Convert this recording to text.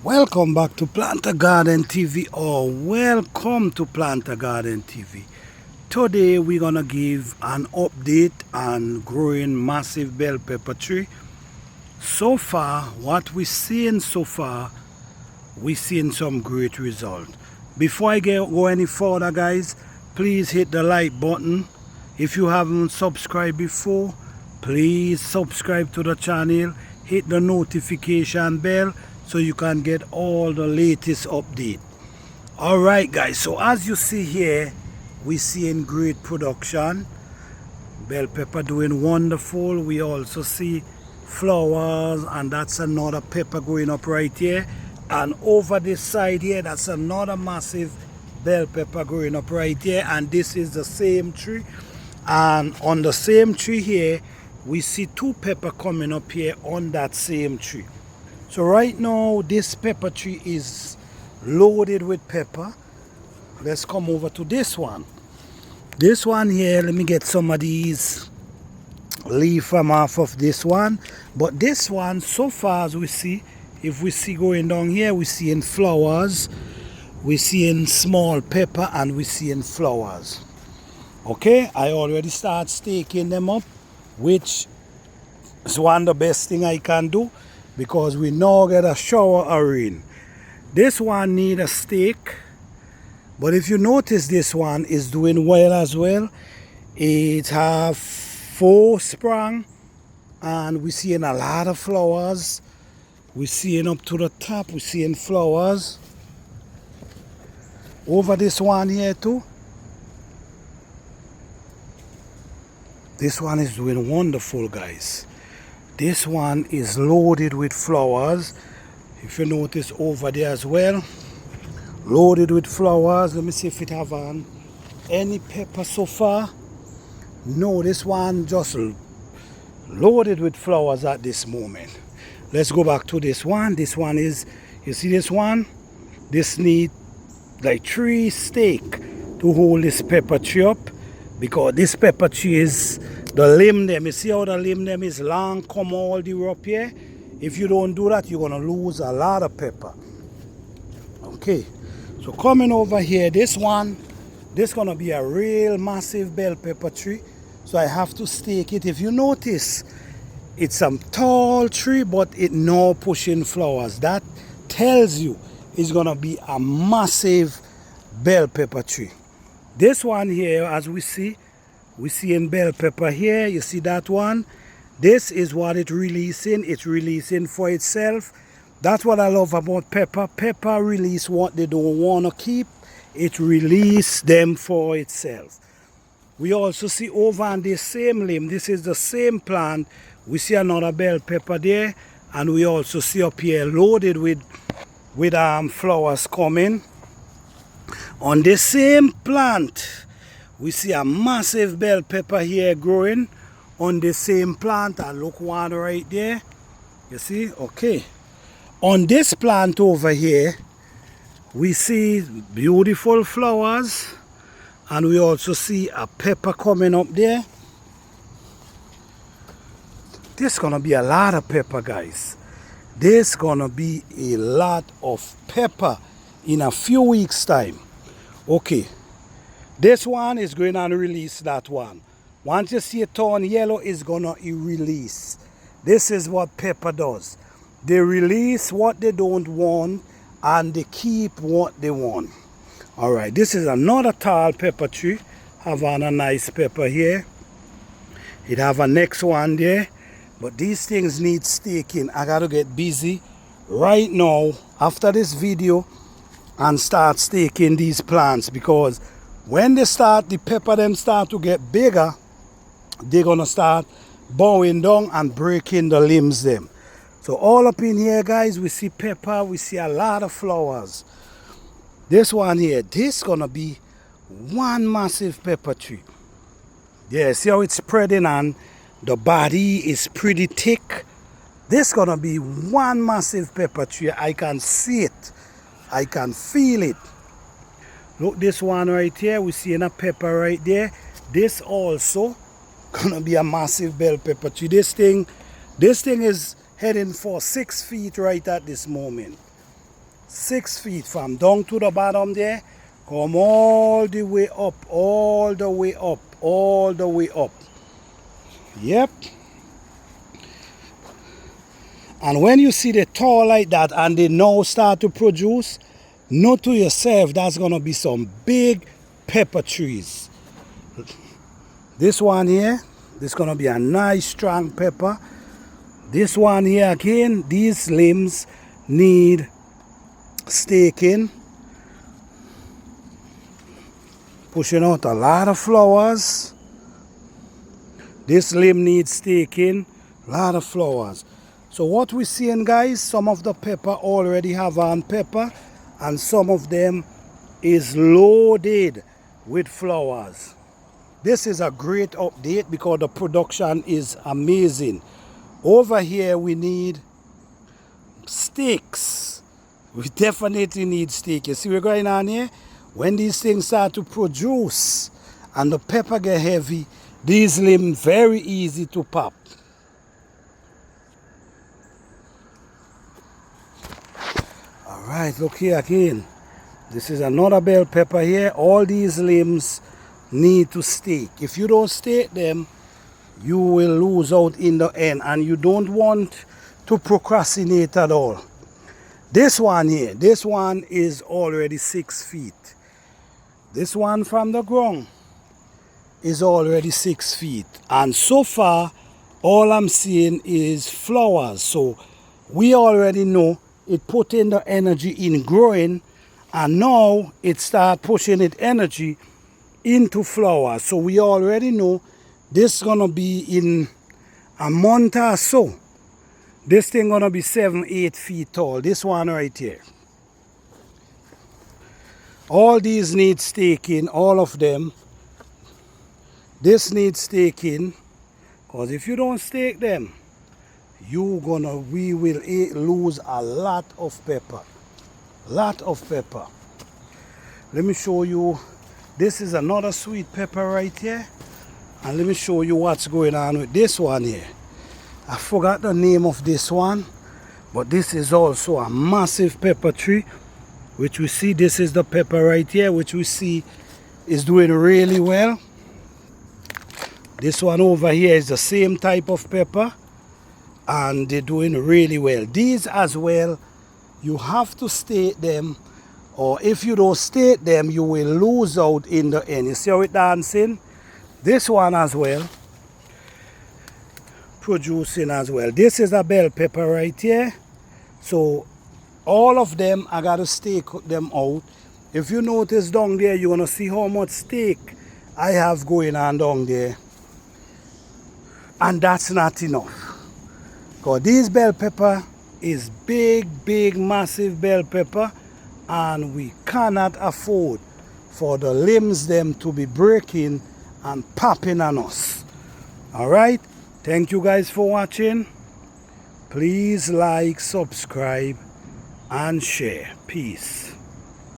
Welcome back to Planter Garden TV, or welcome to Planter Garden TV. Today we're gonna give an update on growing massive bell pepper tree. So far, what we're seeing so far, we're seeing some great result. Before I go any further, guys, please hit the like button. If you haven't subscribed before, please subscribe to the channel, hit the notification bell so you can get all the latest update. Alright guys, so as you see here, we're seeing great production. Bell pepper doing wonderful. We also see flowers, and that's another pepper going up right here. And over this side here, that's another massive bell pepper growing up right here. And this is the same tree. And on the same tree here, we see two pepper coming up here on that same tree. So right now, this pepper tree is loaded with pepper. Let's come over to this one. This one here, let me get some of these leaves from off of this one. But this one, so far as we see, if we see going down here, we're seeing flowers, we're seeing small pepper, and we're seeing flowers. Okay, I already start staking them up, which is one of the best thing I can do, because we now get a shower of rain. This one need a stake, but if you notice, this one is doing well as well. It have 4 sprang, and we're seeing a lot of flowers. We're seeing up to the top, we're seeing flowers. Over this one here too. This one is doing wonderful, guys. This one is loaded with flowers. If you notice over there as well, loaded with flowers. Let me see if it have any pepper so far. No, this one just loaded with flowers at this moment. Let's go back to this one. This one is, you see this one? This need like 3 stakes to hold this pepper tree up, because this pepper tree is, the limb them, you see how the limb them is long, come all the way up here. If you don't do that, you're gonna lose a lot of pepper. Okay, so coming over here, this one, this gonna be a real massive bell pepper tree, so I have to stake it. If you notice, it's a tall tree, but it now pushing flowers. That tells you it's gonna be a massive bell pepper tree. This one here, as we see in bell pepper here, you see that one? This is what it's releasing. It's releasing for itself. That's what I love about pepper. Pepper release what they don't want to keep. It release them for itself. We also see over on this same limb, this is the same plant, we see another bell pepper there, and we also see up here loaded with flowers coming. On the same plant, we see a massive bell pepper here growing on the same plant, and look one right there. You see? Okay. On this plant over here, we see beautiful flowers, and we also see a pepper coming up there. This gonna be a lot of pepper, guys. This gonna be a lot of pepper in a few weeks time. Okay, this one is going to release that one. Once you see it turn yellow, it's gonna release. This is what pepper does. They release what they don't want, and they keep what they want. All right, this is another tall pepper tree. Have on a nice pepper here. It have a next one there, but these things need staking. I gotta get busy right now after this video and start staking these plants, because when they start, the pepper them start to get bigger, they're gonna start bowing down and breaking the limbs them. So all up in here, guys, we see pepper, we see a lot of flowers. This one here, this gonna be one massive pepper tree. Yeah, see how it's spreading, and the body is pretty thick. This gonna be one massive pepper tree. I can see it, I can feel it. Look, this one right here, we see a pepper right there. This also gonna be a massive bell pepper tree. This thing is heading for 6 feet right at this moment. 6 feet from down to the bottom there. Come all the way up, all the way up, all the way up. Yep. And when you see the tall like that and they now start to produce, know to yourself that's going to be some big pepper trees. This one here, this is going to be a nice strong pepper. This one here again, these limbs need staking. Pushing out a lot of flowers. This limb needs staking, a lot of flowers. So what we're seeing, guys, some of the pepper already have on pepper and some of them is loaded with flowers. This is a great update because the production is amazing. Over here we need stakes. We definitely need stakes. You see what's going on here? When these things start to produce and the pepper get heavy, these limbs very easy to pop. Alright, look here again. This is another bell pepper here. All these limbs need to stake. If you don't stake them, you will lose out in the end, and you don't want to procrastinate at all. This one here, this one is already 6 feet. This one from the ground is already 6 feet. And so far, all I'm seeing is flowers. So we already know it put in the energy in growing, and now it start pushing its energy into flowers. So we already know this is gonna be in a month or so. This thing gonna be 7-8 feet tall. This one right here. All these need staking, all of them. This needs staking, because if you don't stake them, we will lose a lot of pepper. Lot of pepper. Let me show you. This is another sweet pepper right here. And let me show you what's going on with this one here. I forgot the name of this one, but this is also a massive pepper tree, which we see. This is the pepper right here, which we see is doing really well. This one over here is the same type of pepper, and they're doing really well. These as well, you have to stake them, or if you don't stake them, you will lose out in the end. You see how it's dancing? This one as well, producing as well. This is a bell pepper right here. So all of them, I got to stake them out. If you notice down there, you're going to see how much stake I have going on down there. And that's not enough. Because this bell pepper is big, massive bell pepper. And we cannot afford for the limbs them to be breaking and popping on us. Alright, thank you guys for watching. Please like, subscribe and share. Peace.